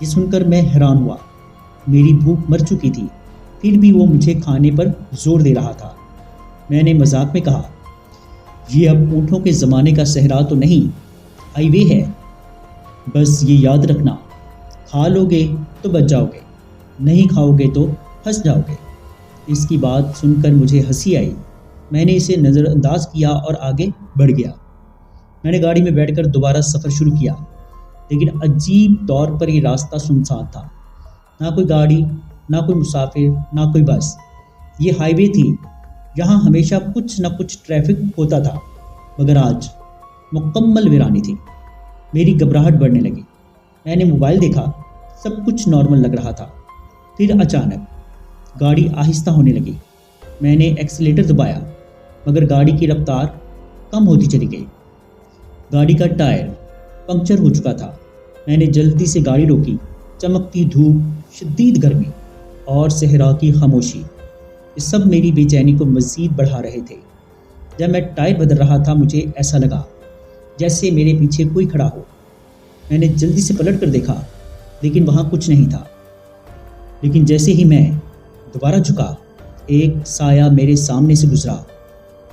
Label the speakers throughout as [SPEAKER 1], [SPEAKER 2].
[SPEAKER 1] یہ سن کر میں حیران ہوا۔ میری بھوک مر چکی تھی، پھر بھی وہ مجھے کھانے پر زور دے رہا تھا۔ میں نے مذاق میں کہا، یہ اب اونٹوں کے زمانے کا صحرا تو نہیں، ہائی وے ہے۔ بس یہ یاد رکھنا، کھا لو گے تو بچ جاؤ گے، نہیں کھاؤ گے تو پھنس جاؤ گے۔ اس کی بات سن کر مجھے ہنسی آئی۔ میں نے اسے نظر انداز کیا اور آگے بڑھ گیا۔ میں نے گاڑی میں بیٹھ کر دوبارہ سفر شروع کیا، لیکن عجیب طور پر یہ راستہ سنسان تھا۔ نہ کوئی گاڑی، نہ کوئی مسافر، نہ کوئی بس۔ یہ ہائی وے تھی، یہاں ہمیشہ کچھ نہ کچھ ٹریفک ہوتا تھا، مگر آج مکمل ویرانی تھی۔ میری گھبراہٹ بڑھنے لگی۔ میں نے موبائل دیکھا، سب کچھ نارمل لگ رہا تھا۔ پھر اچانک گاڑی آہستہ ہونے لگی۔ میں نے ایکسیلیٹر دبایا، مگر گاڑی کی رفتار کم ہوتی چلی گئی۔ گاڑی کا ٹائر پنکچر ہو چکا تھا۔ میں نے جلدی سے گاڑی روکی۔ چمکتی دھوپ، شدید گرمی اور صحرا کی خاموشی، یہ سب میری بے چینی کو مزید بڑھا رہے تھے۔ جب میں ٹائر بدل رہا تھا، مجھے ایسا لگا جیسے میرے پیچھے کوئی کھڑا ہو۔ میں نے جلدی سے پلٹ کر دیکھا، لیکن وہاں کچھ نہیں تھا۔ لیکن جیسے ہی میں دوبارہ جھکا، ایک سایہ میرے سامنے سے گزرا۔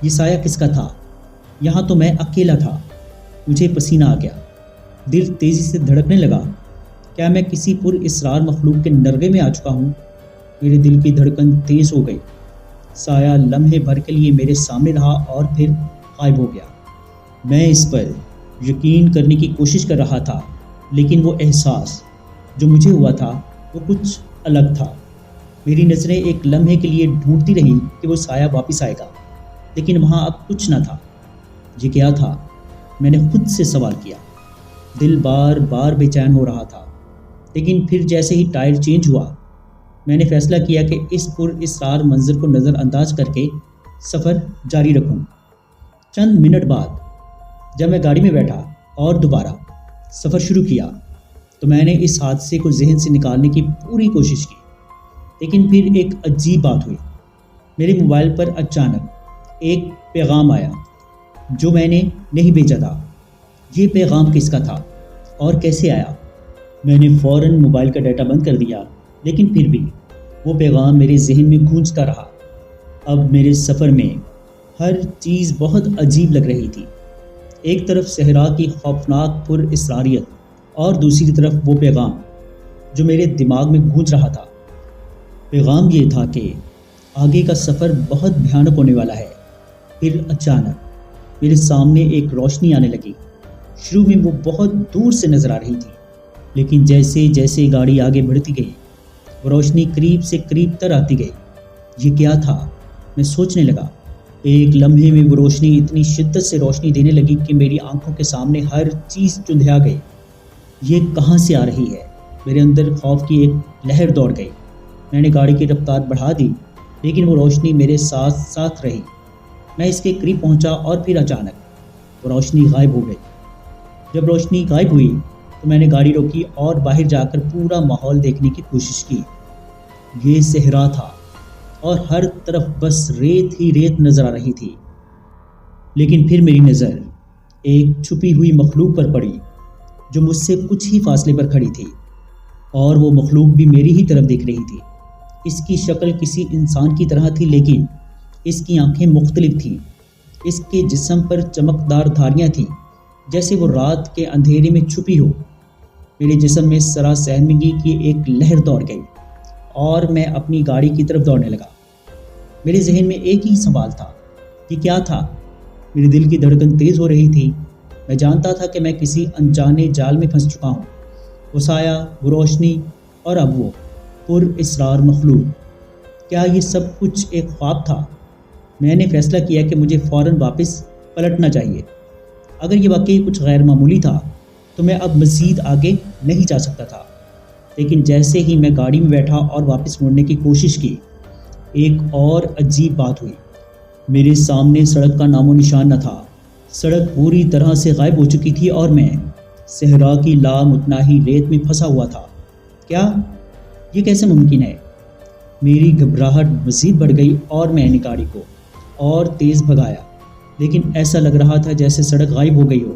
[SPEAKER 1] یہ سایہ کس کا تھا؟ یہاں تو میں اکیلا تھا۔ مجھے پسینہ آ گیا، دل تیزی سے دھڑکنے لگا۔ کیا میں کسی پر اسرار مخلوق کے نرغے میں آ چکا ہوں؟ میرے دل کی دھڑکن تیز ہو گئی۔ سایہ لمحے بھر کے لیے میرے سامنے رہا اور پھر غائب ہو گیا۔ میں اس پر یقین کرنے کی کوشش کر رہا تھا، لیکن وہ احساس جو مجھے ہوا تھا وہ کچھ الگ تھا۔ میری نظریں ایک لمحے کے لیے ڈھونڈتی رہیں کہ وہ سایہ واپس آئے گا، لیکن وہاں اب کچھ نہ تھا۔ یہ کیا تھا؟ میں نے خود سے سوال کیا۔ دل بار بار بے چین ہو رہا تھا، لیکن پھر جیسے ہی ٹائر چینج ہوا، میں نے فیصلہ کیا کہ اس پر اسرار منظر کو نظر انداز کر کے سفر جاری رکھوں۔ چند منٹ بعد جب میں گاڑی میں بیٹھا اور دوبارہ سفر شروع کیا، تو میں نے اس حادثے کو ذہن سے نکالنے کی پوری کوشش کی، لیکن پھر ایک عجیب بات ہوئی۔ میرے موبائل پر اچانک ایک پیغام آیا جو میں نے نہیں بھیجا تھا۔ یہ پیغام کس کا تھا اور کیسے آیا؟ میں نے فوراً موبائل کا ڈیٹا بند کر دیا، لیکن پھر بھی وہ پیغام میرے ذہن میں گونجتا رہا۔ اب میرے سفر میں ہر چیز بہت عجیب لگ رہی تھی۔ ایک طرف صحرا کی خوفناک پر اسراریت اور دوسری طرف وہ پیغام جو میرے دماغ میں گونج رہا تھا۔ پیغام یہ تھا کہ آگے کا سفر بہت بھیانک ہونے والا ہے۔ پھر اچانک میرے سامنے ایک روشنی آنے لگی۔ شروع میں وہ بہت دور سے نظر آ رہی تھی، لیکن جیسے جیسے گاڑی آگے بڑھتی گئی، وہ روشنی قریب سے قریب تر آتی گئی۔ یہ کیا تھا؟ میں سوچنے لگا۔ ایک لمحے میں وہ روشنی اتنی شدت سے روشنی دینے لگی کہ میری آنکھوں کے سامنے ہر چیز چندھیا گئی۔ یہ کہاں سے آ رہی ہے؟ میرے اندر خوف کی ایک لہر دوڑ گئی۔ میں نے گاڑی کی رفتار بڑھا دی، لیکن وہ روشنی میرے ساتھ ساتھ رہی۔ میں اس کے قریب پہنچا اور پھر اچانک وہ روشنی غائب ہو گئی۔ جب روشنی غائب ہوئی تو میں نے گاڑی روکی اور باہر جا کر پورا ماحول دیکھنے کی کوشش کی۔ یہ صحرا تھا اور ہر طرف بس ریت ہی ریت نظر آ رہی تھی۔ لیکن پھر میری نظر ایک چھپی ہوئی مخلوق پر پڑی جو مجھ سے کچھ ہی فاصلے پر کھڑی تھی، اور وہ مخلوق بھی میری ہی طرف دیکھ رہی تھی۔ اس کی شکل کسی انسان کی طرح تھی، لیکن اس کی آنکھیں مختلف تھیں۔ اس کے جسم پر چمکدار دھاریاں تھیں، جیسے وہ رات کے اندھیرے میں چھپی ہو۔ میرے جسم میں سراسہمگی کی ایک لہر دوڑ گئی اور میں اپنی گاڑی کی طرف دوڑنے لگا۔ میرے ذہن میں ایک ہی سوال تھا، یہ کیا تھا؟ میرے دل کی دھڑکن تیز ہو رہی تھی۔ میں جانتا تھا کہ میں کسی انجانے جال میں پھنس چکا ہوں۔ وہ سایہ، وہ روشنی، اور اب وہ پر اسرار مخلوق۔ کیا یہ سب کچھ ایک خواب تھا؟ میں نے فیصلہ کیا کہ مجھے فوراً واپس پلٹنا چاہیے۔ اگر یہ واقعی کچھ غیر معمولی تھا تو میں اب مزید آگے نہیں جا سکتا تھا۔ لیکن جیسے ہی میں گاڑی میں بیٹھا اور واپس مڑنے کی کوشش کی، ایک اور عجیب بات ہوئی۔ میرے سامنے سڑک کا نام و نشان نہ تھا۔ سڑک پوری طرح سے غائب ہو چکی تھی اور میں صحرا کی لامتناہی ریت میں پھنسا ہوا تھا۔ کیا یہ کیسے ممکن ہے؟ میری گھبراہٹ مزید بڑھ گئی اور میں نے گاڑی کو اور تیز بھگایا، لیکن ایسا لگ رہا تھا جیسے سڑک غائب ہو گئی ہو۔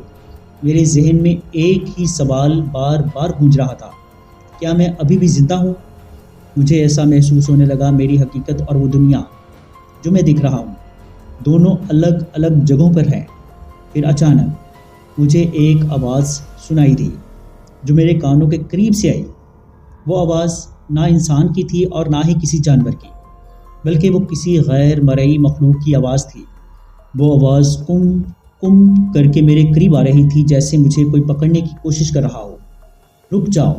[SPEAKER 1] میرے ذہن میں ایک ہی سوال بار بار گونج رہا تھا، کیا میں ابھی بھی زندہ ہوں؟ مجھے ایسا محسوس ہونے لگا میری حقیقت اور وہ دنیا جو میں دیکھ رہا ہوں دونوں الگ الگ جگہوں پر ہیں۔ پھر اچانک مجھے ایک آواز سنائی دی جو میرے کانوں کے قریب سے آئی۔ وہ آواز نہ انسان کی تھی اور نہ ہی کسی جانور کی، بلکہ وہ کسی غیر مرئی مخلوق کی آواز تھی۔ وہ آواز کم کم کر کے میرے قریب آ رہی تھی، جیسے مجھے کوئی پکڑنے کی کوشش کر رہا ہو۔ رک جاؤ،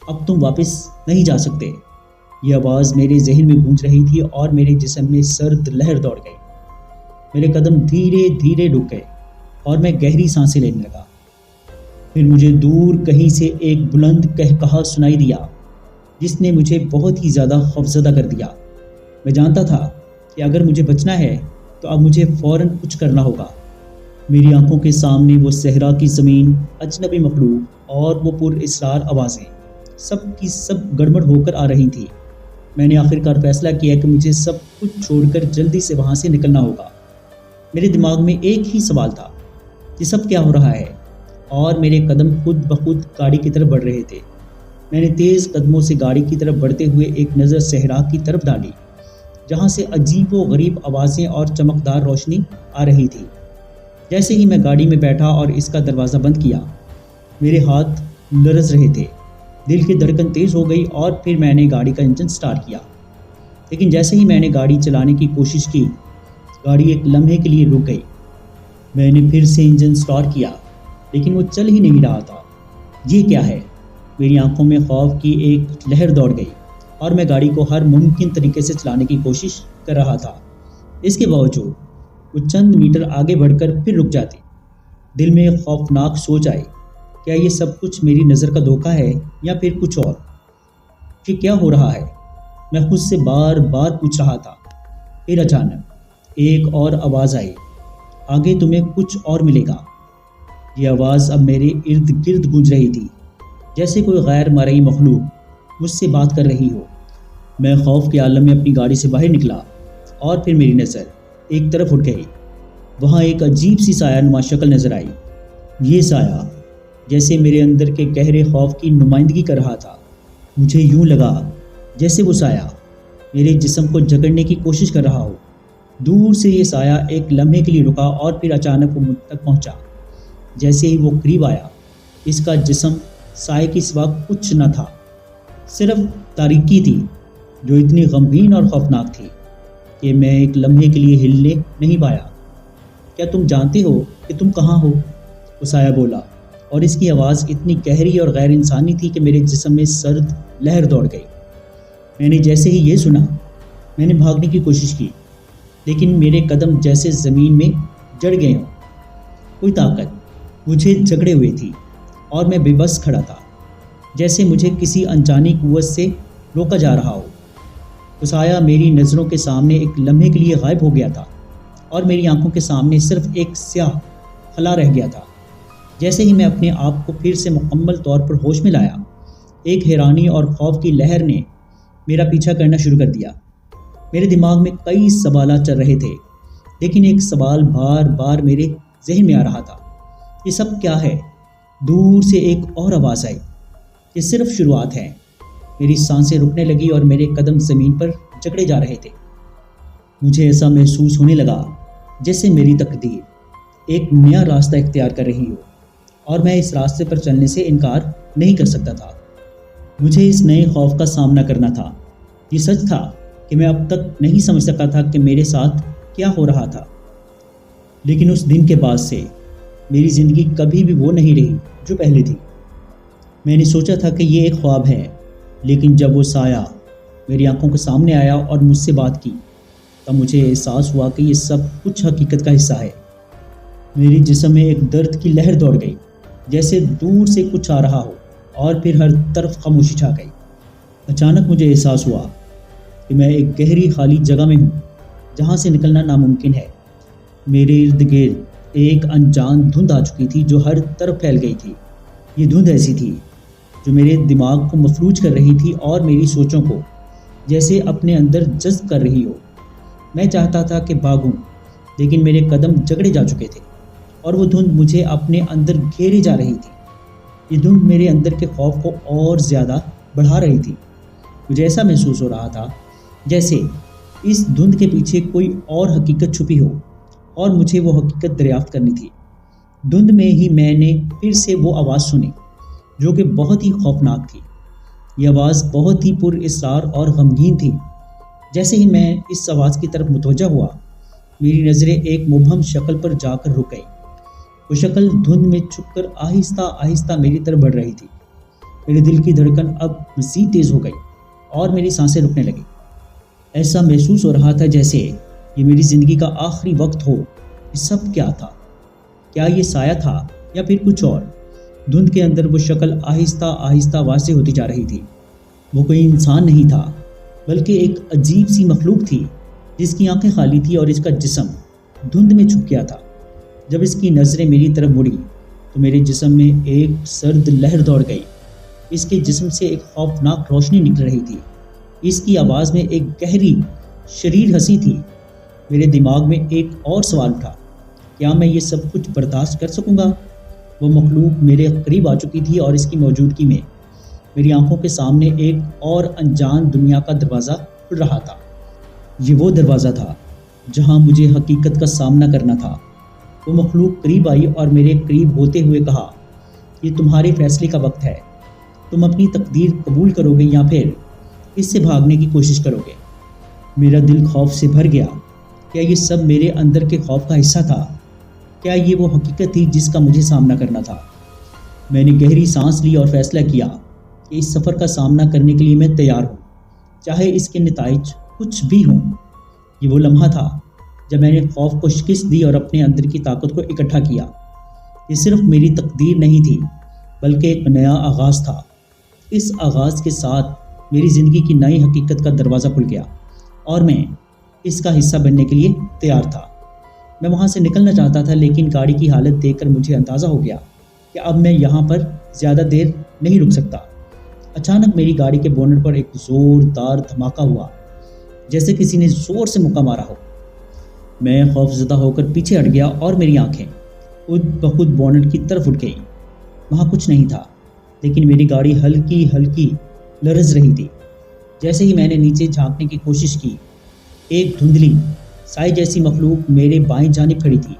[SPEAKER 1] اب تم واپس نہیں جا سکتے۔ یہ آواز میرے ذہن میں گونج رہی تھی اور میرے جسم میں سرد لہر دوڑ گئی۔ میرے قدم دھیرے دھیرے رک گئے اور میں گہری سانسیں لینے لگا۔ پھر مجھے دور کہیں سے ایک بلند قہقہا سنائی دیا جس نے مجھے بہت ہی زیادہ خوفزدہ کر دیا۔ میں جانتا تھا کہ اگر مجھے بچنا ہے تو اب مجھے فوراً کچھ کرنا ہوگا۔ میری آنکھوں کے سامنے وہ صحرا کی زمین، اجنبی مخلوق اور وہ پر اسرار آوازیں سب کی سب گڑبڑ ہو کر آ رہی تھیں۔ میں نے آخرکار فیصلہ کیا کہ مجھے سب کچھ چھوڑ کر جلدی سے وہاں سے نکلنا ہوگا۔ میرے دماغ میں ایک ہی سوال تھا، یہ سب کیا ہو رہا ہے؟ اور میرے قدم خود بخود گاڑی کی طرف بڑھ رہے تھے۔ میں نے تیز قدموں سے گاڑی کی طرف بڑھتے ہوئے ایک نظر صحرا کی طرف ڈالی، جہاں سے عجیب و غریب آوازیں اور چمکدار روشنی آ رہی تھی۔ جیسے ہی میں گاڑی میں بیٹھا اور اس کا دروازہ بند کیا، میرے ہاتھ لرز رہے تھے، دل کی دھڑکن تیز ہو گئی اور پھر میں نے گاڑی کا انجن سٹارٹ کیا۔ لیکن جیسے ہی میں نے گاڑی چلانے کی کوشش کی، گاڑی ایک لمحے کے لیے رک گئی۔ میں نے پھر سے انجن سٹارٹ کیا، لیکن وہ چل ہی نہیں رہا تھا۔ یہ کیا ہے؟ میری آنکھوں میں خوف کی ایک لہر دوڑ گئی اور میں گاڑی کو ہر ممکن طریقے سے چلانے کی کوشش کر رہا تھا۔ اس کے باوجود وہ چند میٹر آگے بڑھ کر پھر رک جاتی۔ دل میں ایک خوفناک سوچ آئی، کیا یہ سب کچھ میری نظر کا دھوکہ ہے یا پھر کچھ اور؟ کہ کیا ہو رہا ہے؟ میں خود سے بار بار پوچھ رہا تھا۔ پھر اچانک ایک اور آواز آئی، آگے تمہیں کچھ اور ملے گا۔ یہ آواز اب میرے ارد گرد گونج رہی تھی، جیسے کوئی غیر مرئی مخلوق مجھ سے بات کر رہی ہو۔ میں خوف کے عالم میں اپنی گاڑی سے باہر نکلا اور پھر میری نظر ایک طرف اٹھ گئی۔ وہاں ایک عجیب سی سایہ نما شکل نظر آئی۔ یہ سایہ جیسے میرے اندر کے گہرے خوف کی نمائندگی کر رہا تھا۔ مجھے یوں لگا جیسے وہ سایہ میرے جسم کو جکڑنے کی کوشش کر رہا ہو۔ دور سے یہ سایہ ایک لمحے کے لیے رکا اور پھر اچانک وہ مجھ تک پہنچا۔ جیسے ہی وہ قریب آیا، اس کا جسم سائے کے سوا کچھ نہ تھا، صرف تاریکی تھی جو اتنی غمگین اور خوفناک تھی کہ میں ایک لمحے کے لیے ہلنے نہیں پایا۔ کیا تم جانتے ہو کہ تم کہاں ہو؟ وہ سایہ بولا، اور اس کی آواز اتنی گہری اور غیر انسانی تھی کہ میرے جسم میں سرد لہر دوڑ گئی۔ میں نے جیسے ہی یہ سنا، میں نے بھاگنے کی کوشش کی، لیکن میرے قدم جیسے زمین میں جڑ گئے ہوں۔ کوئی طاقت مجھے جکڑے ہوئے تھی اور میں بے بس کھڑا تھا، جیسے مجھے کسی انجانی قوت سے روکا جا رہا ہو۔ وہ سایہ میری نظروں کے سامنے ایک لمحے کے لیے غائب ہو گیا تھا اور میری آنکھوں کے سامنے صرف ایک سیاہ خلا رہ گیا تھا۔ جیسے ہی میں اپنے آپ کو پھر سے مکمل طور پر ہوش میں لایا، ایک حیرانی اور خوف کی لہر نے میرا پیچھا کرنا شروع کر دیا۔ میرے دماغ میں کئی سوالات چل رہے تھے، لیکن ایک سوال بار بار میرے ذہن میں آ رہا تھا، یہ سب کیا ہے؟ دور سے ایک اور آواز آئی، یہ صرف شروعات ہے۔ میری سانسیں رکنے لگی اور میرے قدم زمین پر جکڑے جا رہے تھے۔ مجھے ایسا محسوس ہونے لگا جیسے میری تقدیر ایک نیا راستہ اختیار کر رہی ہو اور میں اس راستے پر چلنے سے انکار نہیں کر سکتا تھا۔ مجھے اس نئے خوف کا سامنا کرنا تھا۔ یہ سچ تھا کہ میں اب تک نہیں سمجھ سکا تھا کہ میرے ساتھ کیا ہو رہا تھا، لیکن اس دن کے بعد سے میری زندگی کبھی بھی وہ نہیں رہی جو پہلے تھی۔ میں نے سوچا تھا کہ یہ ایک خواب ہے، لیکن جب وہ سایہ میری آنکھوں کے سامنے آیا اور مجھ سے بات کی، تب مجھے احساس ہوا کہ یہ سب کچھ حقیقت کا حصہ ہے۔ میری جسم میں ایک درد کی لہر دوڑ گئی، جیسے دور سے کچھ آ رہا ہو اور پھر ہر طرف خاموشی چھا گئی۔ اچانک مجھے احساس ہوا کہ میں ایک گہری خالی جگہ میں ہوں جہاں سے نکلنا ناممکن ہے۔ میرے ارد گرد ایک انجان دھند آ چکی تھی جو ہر طرف پھیل گئی تھی۔ یہ دھند ایسی تھی جو میرے دماغ کو مفلوج کر رہی تھی اور میری سوچوں کو جیسے اپنے اندر جذب کر رہی ہو۔ میں چاہتا تھا کہ بھاگوں، لیکن میرے قدم جکڑے جا چکے تھے اور وہ دھند مجھے اپنے اندر گھیرے جا رہی تھی۔ یہ دھند میرے اندر کے خوف کو اور زیادہ بڑھا رہی تھی۔ مجھے ایسا محسوس ہو رہا تھا جیسے اس دھند کے پیچھے کوئی اور حقیقت چھپی ہو اور مجھے وہ حقیقت دریافت کرنی تھی۔ دھند میں ہی میں نے پھر سے وہ آواز سنی جو کہ بہت ہی خوفناک تھی۔ یہ آواز بہت ہی پر اسرار اور غمگین تھی۔ جیسے ہی میں اس آواز کی طرف متوجہ ہوا، میری نظریں ایک مبہم شکل پر جا کر رک گئی۔ وہ شکل دھند میں چھپ کر آہستہ آہستہ میری طرف بڑھ رہی تھی۔ میرے دل کی دھڑکن اب مزید تیز ہو گئی اور میری سانسیں رکنے لگیں۔ ایسا محسوس ہو رہا تھا جیسے یہ میری زندگی کا آخری وقت ہو۔ یہ سب کیا تھا؟ کیا یہ سایہ تھا یا پھر کچھ اور؟ دھند کے اندر وہ شکل آہستہ آہستہ واضح ہوتی جا رہی تھی۔ وہ کوئی انسان نہیں تھا بلکہ ایک عجیب سی مخلوق تھی جس کی آنکھیں خالی تھی اور اس کا جسم دھند میں چھپ گیا تھا۔ جب اس کی نظریں میری طرف مڑی تو میرے جسم میں ایک سرد لہر دوڑ گئی۔ اس کے جسم سے ایک خوفناک روشنی نکل رہی تھی۔ اس کی آواز میں ایک گہری شریر ہنسی تھی۔ میرے دماغ میں ایک اور سوال اٹھا، کیا میں یہ سب کچھ برداشت کر سکوں گا؟ وہ مخلوق میرے قریب آ چکی تھی اور اس کی موجودگی میں میری آنکھوں کے سامنے ایک اور انجان دنیا کا دروازہ کھل رہا تھا۔ یہ وہ دروازہ تھا جہاں مجھے حقیقت کا سامنا کرنا تھا۔ وہ مخلوق قریب آئی اور میرے قریب ہوتے ہوئے کہا، یہ تمہارے فیصلے کا وقت ہے۔ تم اپنی تقدیر قبول کرو گے یا پھر اس سے بھاگنے کی کوشش کرو گے؟ میرا دل خوف سے بھر گیا۔ کیا یہ سب میرے اندر کے خوف کا حصہ تھا؟ کیا یہ وہ حقیقت تھی جس کا مجھے سامنا کرنا تھا؟ میں نے گہری سانس لی اور فیصلہ کیا کہ اس سفر کا سامنا کرنے کے لیے میں تیار ہوں، چاہے اس کے نتائج کچھ بھی ہوں۔ یہ وہ لمحہ تھا جب میں نے خوف کو شکست دی اور اپنے اندر کی طاقت کو اکٹھا کیا۔ یہ صرف میری تقدیر نہیں تھی بلکہ ایک نیا آغاز تھا۔ اس آغاز کے ساتھ میری زندگی کی نئی حقیقت کا دروازہ کھل گیا اور میں اس کا حصہ بننے کے لیے تیار تھا۔ میں وہاں سے نکلنا چاہتا تھا لیکن گاڑی کی حالت دیکھ کر مجھے اندازہ ہو گیا کہ اب میں یہاں پر زیادہ دیر نہیں رک سکتا۔ اچانک میری گاڑی کے بونٹ پر ایک زوردار دھماکہ ہوا، جیسے کسی نے زور سے مکہ مارا ہو۔ میں خوفزدہ ہو کر پیچھے ہٹ گیا اور میری آنکھیں خود بخود بونٹ کی طرف اٹھ گئیں۔ وہاں کچھ نہیں تھا لیکن میری گاڑی ہلکی ہلکی لرز رہی تھی۔ جیسے ہی میں نے نیچے جھانکنے کی کوشش کی، ایک دھندلی سائے جیسی مخلوق میرے بائیں جانب کھڑی تھی۔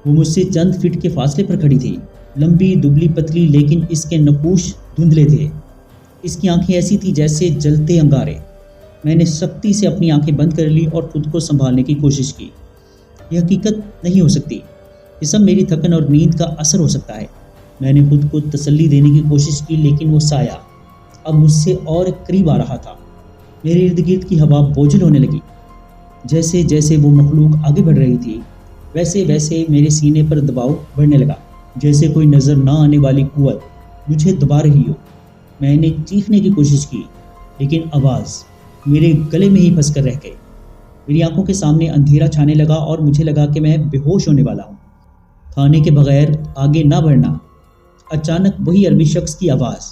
[SPEAKER 1] وہ مجھ سے چند فٹ کے فاصلے پر کھڑی تھی، لمبی دبلی پتلی، لیکن اس کے نقوش دھندلے تھے۔ اس کی آنکھیں ایسی تھی جیسے جلتے انگارے۔ میں نے سختی سے اپنی آنکھیں بند کر لی اور خود کو سنبھالنے کی کوشش کی۔ یہ حقیقت نہیں ہو سکتی، یہ سب میری تھکن اور نیند کا اثر ہو سکتا ہے۔ میں نے خود کو تسلی دینے کی کوشش کی لیکن وہ سایہ اب مجھ سے اور قریب آ رہا تھا۔ میرے ارد گرد کی ہوا بوجھل ہونے لگی۔ جیسے جیسے وہ مخلوق آگے بڑھ رہی تھی ویسے ویسے میرے سینے پر دباؤ بڑھنے لگا، جیسے کوئی نظر نہ آنے والی قوت مجھے دبا رہی ہو۔ میں نے چیخنے کی کوشش کی لیکن آواز میرے گلے میں ہی پھنس کر رہ گئی۔ میری آنکھوں کے سامنے اندھیرا چھانے لگا اور مجھے لگا کہ میں بے ہوش ہونے والا ہوں۔ کھانے کے بغیر آگے نہ بڑھنا۔ اچانک وہی عربی شخص کی آواز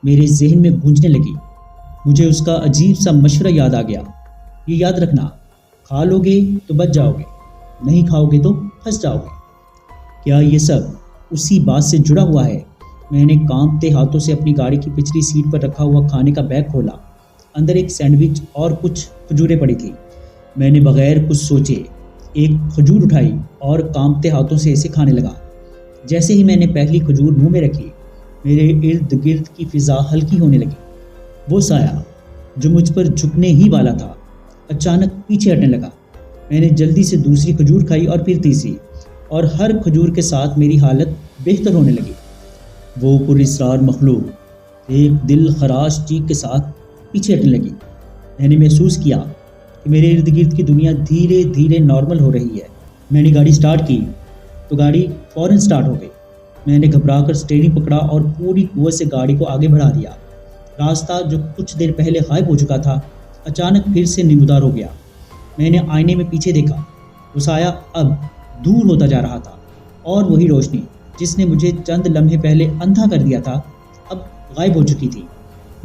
[SPEAKER 1] میرے ذہن میں گونجنے لگی۔ مجھے اس کا عجیب سا مشورہ یاد آ گیا، یہ یاد رکھنا، کھا لو گے تو بچ جاؤ گے، نہیں کھاؤ گے تو پھنس جاؤ گے۔ کیا یہ سب اسی بات سے جڑا ہوا ہے؟ میں نے کانپتے ہاتھوں سے اپنی گاڑی کی پچھلی سیٹ پر رکھا ہوا کھانے کا بیگ کھولا۔ اندر ایک سینڈوچ اور کچھ کھجوریں پڑی تھیں۔ میں نے بغیر کچھ سوچے ایک کھجور اٹھائی اور کانپتے ہاتھوں سے اسے کھانے لگا۔ جیسے ہی میں نے پہلی کھجور منہ میں رکھی، میرے ارد گرد کی فضا ہلکی ہونے لگی۔ وہ سایہ جو مجھ پر جھکنے ہی والا تھا اچانک پیچھے ہٹنے لگا۔ میں نے جلدی سے دوسری کھجور کھائی اور پھر تیسری، اور ہر کھجور کے ساتھ میری حالت بہتر ہونے لگی۔ وہ پر اسرار مخلوق ایک دل خراش چیخ کے ساتھ پیچھے ہٹنے لگی۔ میں نے محسوس کیا کہ میرے ارد گرد کی دنیا دھیرے دھیرے نارمل ہو رہی ہے۔ میں نے گاڑی سٹارٹ کی تو گاڑی فوراً سٹارٹ ہو گئی۔ میں نے گھبرا کر اسٹیئرنگ پکڑا اور پوری قوت سے گاڑی کو آگے بڑھا دیا۔ راستہ جو کچھ دیر پہلے غائب ہو چکا تھا اچانک پھر سے نمودار ہو گیا۔ میں نے آئینے میں پیچھے دیکھا، وہ سایہ اب دور ہوتا جا رہا تھا اور وہی روشنی جس نے مجھے چند لمحے پہلے اندھا کر دیا تھا اب غائب ہو چکی تھی۔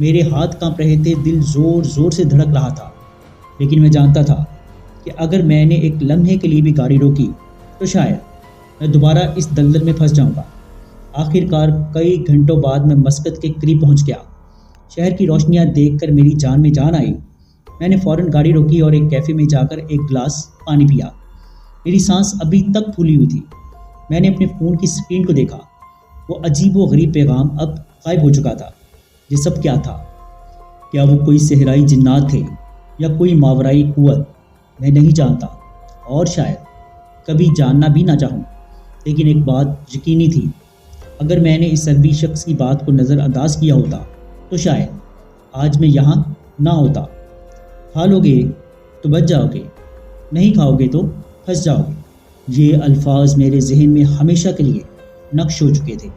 [SPEAKER 1] میرے ہاتھ کانپ رہے تھے، دل زور زور سے دھڑک رہا تھا، لیکن میں جانتا تھا کہ اگر میں نے ایک لمحے کے لیے بھی گاڑی روکی تو شاید میں دوبارہ اس دلدل میں پھنس جاؤں گا۔ آخر کار کئی گھنٹوں بعد میں مسقط کے قریب پہنچ گیا شہر کی روشنیاں دیکھ کر میری جان میں جان آئی۔ میں نے فوراً گاڑی روکی اور ایک کیفے میں جا کر ایک گلاس پانی پیا۔ میری سانس ابھی تک پھولی ہوئی تھی۔ میں نے اپنے فون کی اسکرین کو دیکھا۔ وہ عجیب و غریب پیغام اب غائب ہو چکا تھا۔ یہ سب کیا تھا؟ کیا وہ کوئی صحرائی جنات تھے یا کوئی ماورائی قوت؟ میں نہیں جانتا اور شاید کبھی جاننا بھی نہ چاہوں، لیکن ایک بات یقینی تھی، اگر میں نے اس عربی شخص کی بات کو نظر انداز کیا ہوتا تو شاید آج میں یہاں نہ ہوتا۔ کھا لو گے تو بچ جاؤ گے، نہیں کھاؤ گے تو پھنس جاؤ گے۔ یہ الفاظ میرے ذہن میں ہمیشہ کے لیے نقش ہو چکے تھے۔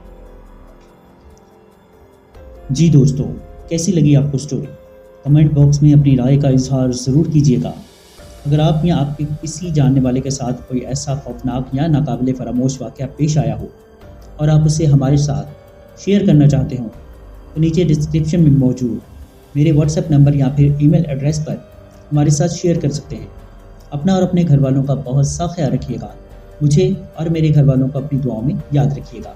[SPEAKER 1] جی دوستو، کیسی لگی آپ کو سٹوری؟ کمنٹ باکس میں اپنی رائے کا اظہار ضرور کیجیے گا۔ اگر آپ یا آپ کے کسی جاننے والے کے ساتھ کوئی ایسا خوفناک یا ناقابل فراموش واقعہ پیش آیا ہو اور آپ اسے ہمارے ساتھ شیئر کرنا چاہتے ہوں تو نیچے ڈسکرپشن میں موجود میرے واٹس ایپ نمبر یا پھر ای میل ایڈریس پر ہمارے ساتھ شیئر کر سکتے ہیں۔ اپنا اور اپنے گھر والوں کا بہت سا خیال رکھیے گا۔ مجھے اور میرے گھر والوں کو اپنی دعاؤں میں یاد رکھیے گا۔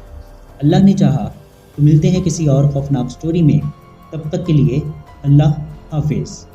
[SPEAKER 1] اللہ نے چاہا تو ملتے ہیں کسی اور خوفناک سٹوری میں۔ تب تک کے لیے اللہ حافظ۔